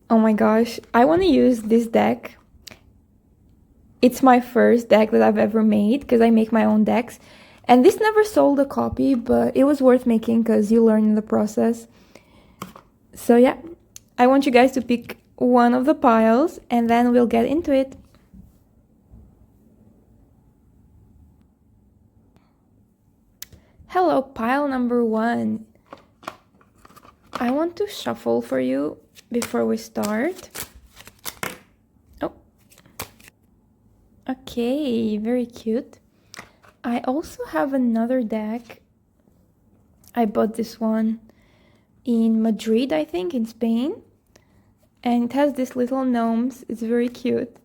Oh my gosh, I want to use this deck. It's my first deck that I've ever made because I make my own decks. And this never sold a copy, but it was worth making because you learn in the process. So yeah, I want you guys to pick one of the piles and then we'll get into it. Hello, pile number 1. I want to shuffle for you before we start. Oh, okay, very cute. I also have another deck. I bought this one in Madrid, I think, in Spain. And it has these little gnomes. It's very cute.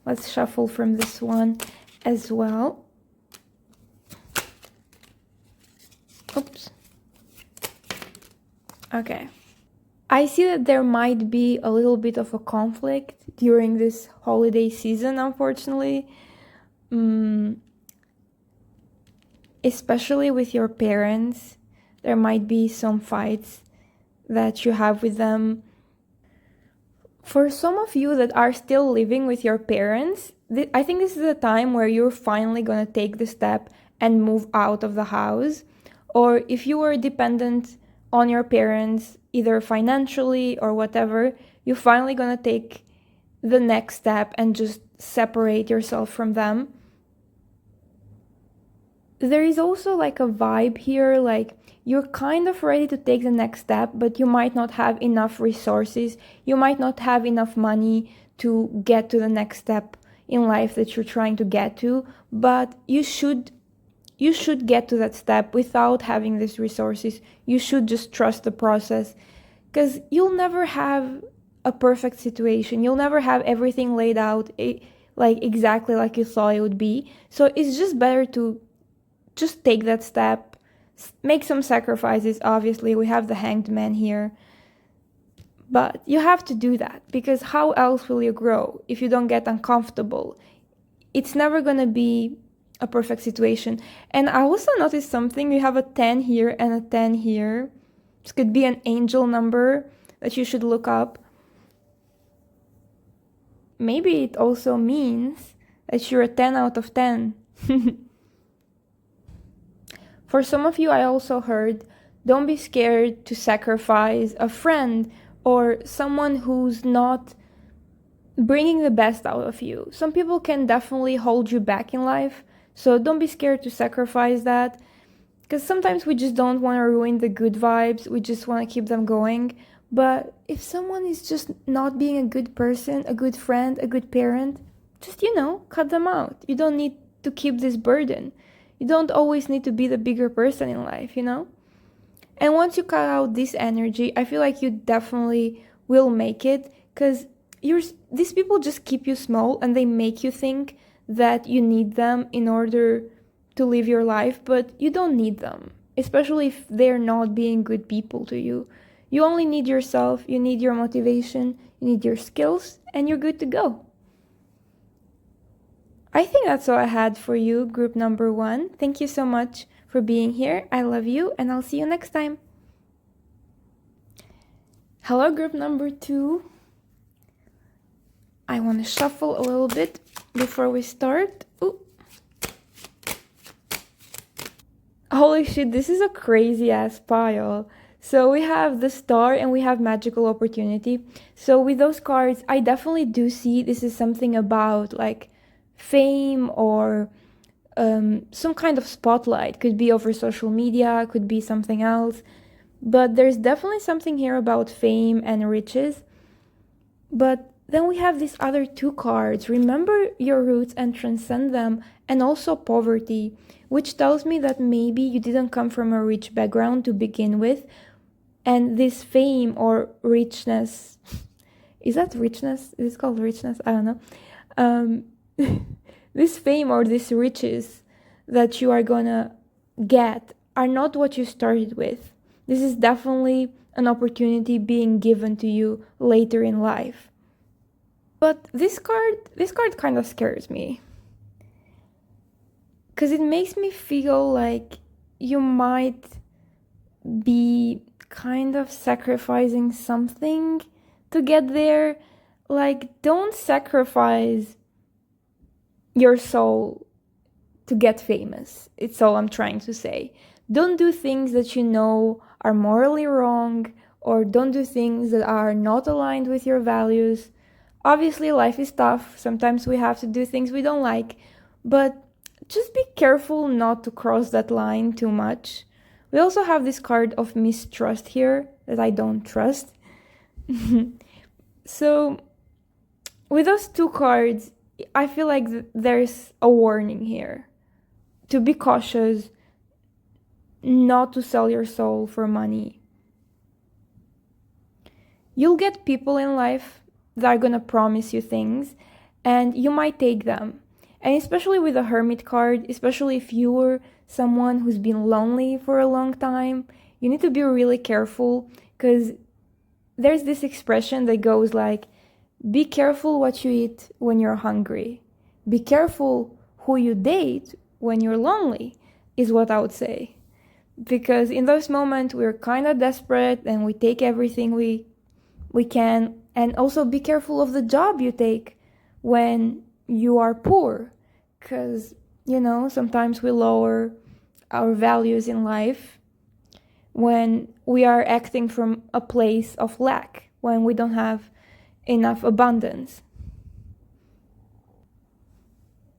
Let's shuffle from this one as well. Oops. Okay. I see that there might be a little bit of a conflict during this holiday season, unfortunately. Especially with your parents. There might be some fights that you have with them. For some of you that are still living with your parents, I think this is a time where you're finally going to take the step and move out of the house. Or if you were dependent on your parents, either financially or whatever, you're finally going to take the next step and just separate yourself from them. There is also like a vibe here, like you're kind of ready to take the next step, but you might not have enough resources. You might not have enough money to get to the next step in life that you're trying to get to, but you should get to that step without having these resources. You should just trust the process, because you'll never have a perfect situation. You'll never have everything laid out like exactly like you thought it would be. So it's just better to just take that step, make some sacrifices. Obviously, we have the Hanged Man here, but you have to do that, because how else will you grow if you don't get uncomfortable? It's never gonna be a perfect situation. And I also noticed something. We have a 10 here and a 10 here. This could be an angel number that you should look up. Maybe it also means that you're a 10 out of 10. For some of you, I also heard, don't be scared to sacrifice a friend or someone who's not bringing the best out of you. Some people can definitely hold you back in life, so don't be scared to sacrifice that, because sometimes we just don't want to ruin the good vibes. We just want to keep them going. But if someone is just not being a good person, a good friend, a good parent, just, cut them out. You don't need to keep this burden. You don't always need to be the bigger person in life, And once you cut out this energy, I feel like you definitely will make it, because these people just keep you small and they make you think that you need them in order to live your life, but you don't need them, especially if they're not being good people to you. You only need yourself, you need your motivation, you need your skills, and you're good to go. I think that's all I had for you, group number 1. Thank you so much for being here. I love you, and I'll see you next time. Hello, group number 2. I want to shuffle a little bit before we start. Ooh. Holy shit, this is a crazy ass pile. So we have the Star and we have Magical Opportunity. So with those cards, I definitely do see this is something about like fame or some kind of spotlight. Could be over social media, could be something else. But there's definitely something here about fame and riches. But then we have these other 2 cards. Remember your roots and transcend them, and also poverty, which tells me that maybe you didn't come from a rich background to begin with, and this fame or richness, is that richness? Is it called richness? I don't know. This fame or these riches that you are gonna get are not what you started with. This is definitely an opportunity being given to you later in life. But this card kind of scares me, because it makes me feel like you might be kind of sacrificing something to get there. Like, don't sacrifice your soul to get famous. It's all I'm trying to say. Don't do things that you know are morally wrong, or don't do things that are not aligned with your values. Obviously, life is tough. Sometimes we have to do things we don't like, but just be careful not to cross that line too much. We also have this card of mistrust here that I don't trust. So, with those two cards, I feel like there's a warning here to be cautious, not to sell your soul for money. You'll get people in life that are gonna promise you things, and you might take them. And especially with the Hermit card, especially if you're someone who's been lonely for a long time, you need to be really careful, because there's this expression that goes like, be careful what you eat when you're hungry. Be careful who you date when you're lonely, is what I would say. Because in those moments, we're kind of desperate and we take everything we can. And also be careful of the job you take when you are poor. Because, sometimes we lower our values in life when we are acting from a place of lack, when we don't have enough abundance.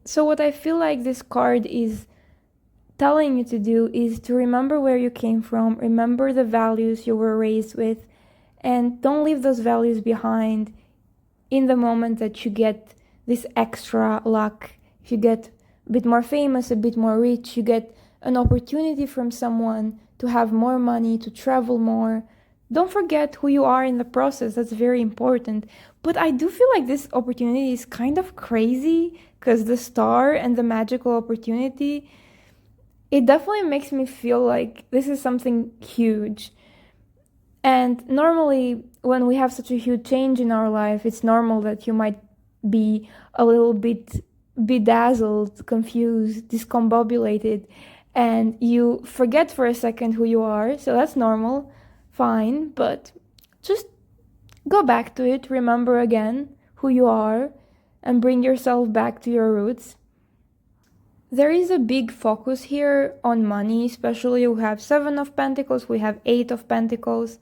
So what I feel like this card is telling you to do is to remember where you came from, remember the values you were raised with, and don't leave those values behind in the moment that you get this extra luck. If you get a bit more famous, a bit more rich, you get an opportunity from someone to have more money, to travel more. Don't forget who you are in the process. That's very important. But I do feel like this opportunity is kind of crazy, because the star and the magical opportunity, it definitely makes me feel like this is something huge. And normally, when we have such a huge change in our life, it's normal that you might be a little bit bedazzled, confused, discombobulated, and you forget for a second who you are. So that's normal, fine, but just go back to it, remember again who you are, and bring yourself back to your roots. There is a big focus here on money, especially we have 7 of Pentacles, we have 8 of Pentacles.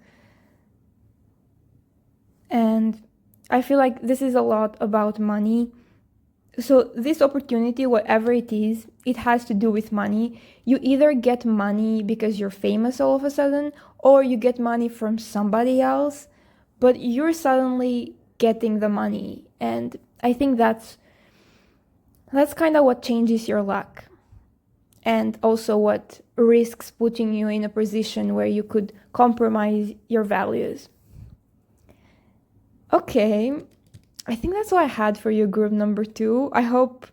And I feel like this is a lot about money. So this opportunity, whatever it is, it has to do with money. You either get money because you're famous all of a sudden, or you get money from somebody else, but you're suddenly getting the money. And I think that's kind of what changes your luck. And also what risks putting you in a position where you could compromise your values. Okay, I think that's all I had for you, group number 2. I hope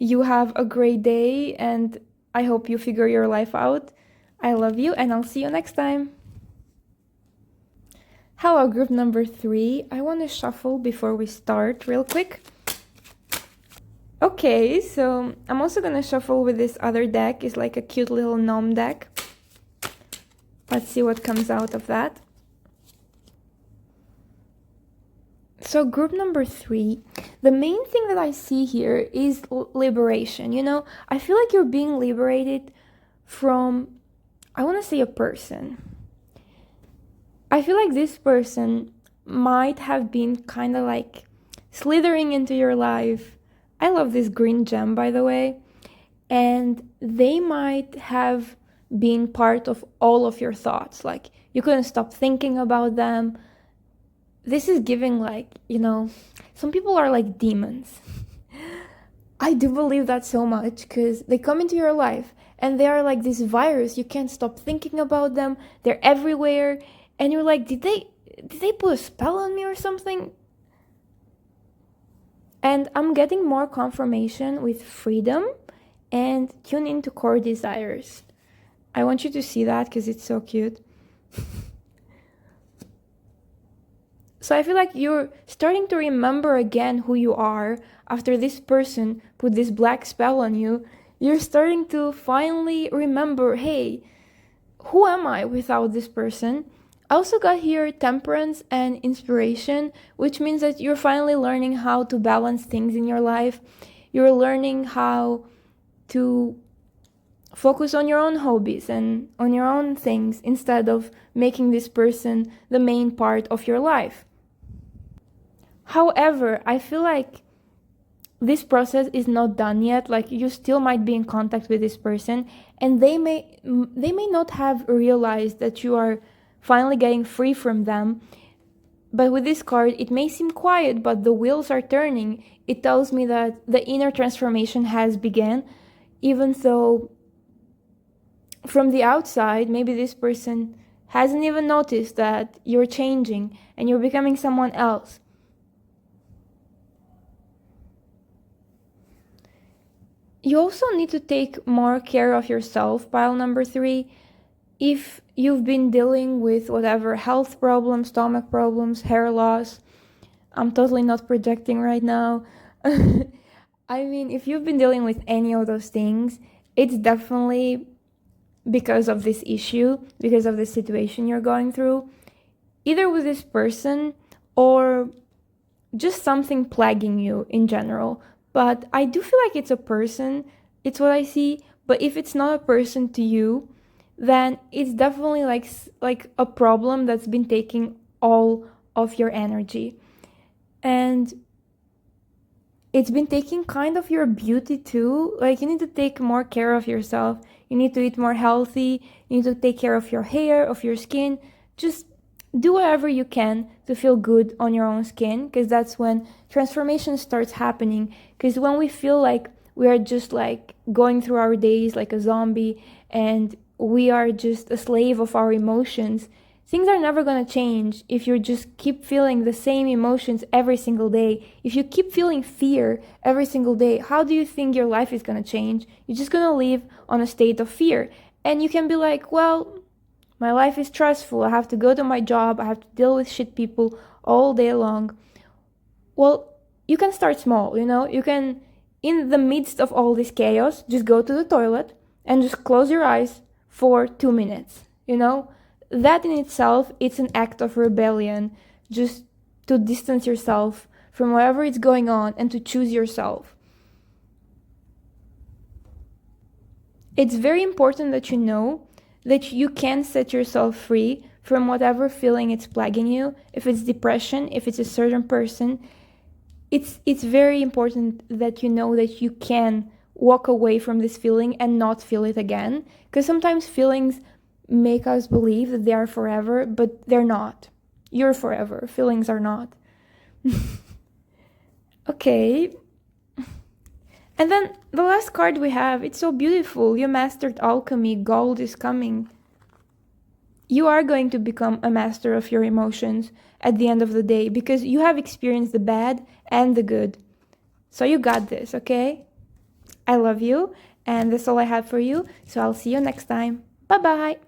you have a great day, and I hope you figure your life out. I love you, and I'll see you next time. Hello, group number 3. I want to shuffle before we start real quick. Okay, so I'm also gonna shuffle with this other deck. It's like a cute little gnome deck. Let's see what comes out of that. So group number 3, the main thing that I see here is liberation. I feel like you're being liberated from, I want to say, a person. I feel like this person might have been kind of like slithering into your life. I love this green gem, by the way. And they might have been part of all of your thoughts. Like, you couldn't stop thinking about them. This is giving like, some people are like demons. I do believe that so much, because they come into your life and they are like this virus. You can't stop thinking about them. They're everywhere. And you're like, did they put a spell on me or something? And I'm getting more confirmation with freedom and tune into core desires. I want you to see that because it's so cute. So I feel like you're starting to remember again who you are after this person put this black spell on you. You're starting to finally remember, hey, who am I without this person? I also got here temperance and inspiration, which means that you're finally learning how to balance things in your life. You're learning how to focus on your own hobbies and on your own things instead of making this person the main part of your life. However, I feel like this process is not done yet. Like, you still might be in contact with this person, and they may not have realized that you are finally getting free from them. But with this card, it may seem quiet, but the wheels are turning. It tells me that the inner transformation has begun, even though from the outside, maybe this person hasn't even noticed that you're changing and you're becoming someone else. You also need to take more care of yourself, pile number 3. If you've been dealing with whatever health problems, stomach problems, hair loss, I'm totally not projecting right now. I mean, if you've been dealing with any of those things, it's definitely because of this issue, because of the situation you're going through, either with this person or just something plaguing you in general. But I do feel like it's a person, it's what I see. But if it's not a person to you, then it's definitely like a problem that's been taking all of your energy. And it's been taking kind of your beauty too. Like, you need to take more care of yourself. You need to eat more healthy. You need to take care of your hair, of your skin. Just do whatever you can to feel good on your own skin, because that's when transformation starts happening. Because when we feel like we are just like going through our days like a zombie and we are just a slave of our emotions, things are never going to change if you just keep feeling the same emotions every single day. If you keep feeling fear every single day, how do you think your life is going to change? You're just going to live on a state of fear. And you can be like, well, my life is stressful. I have to go to my job. I have to deal with shit people all day long. Well, you can start small, You can, in the midst of all this chaos, just go to the toilet and just close your eyes for 2 minutes, That in itself, it's an act of rebellion, just to distance yourself from whatever is going on and to choose yourself. It's very important that you know that you can set yourself free from whatever feeling it's plaguing you. If it's depression, if it's a certain person, it's very important that you know that you can walk away from this feeling and not feel it again. Because sometimes feelings make us believe that they are forever, but they're not. You're forever. Feelings are not. Okay. And then the last card we have, it's so beautiful. You mastered alchemy. Gold is coming. You are going to become a master of your emotions at the end of the day, because you have experienced the bad and the good. So you got this, okay? I love you, and that's all I have for you. So I'll see you next time. Bye-bye.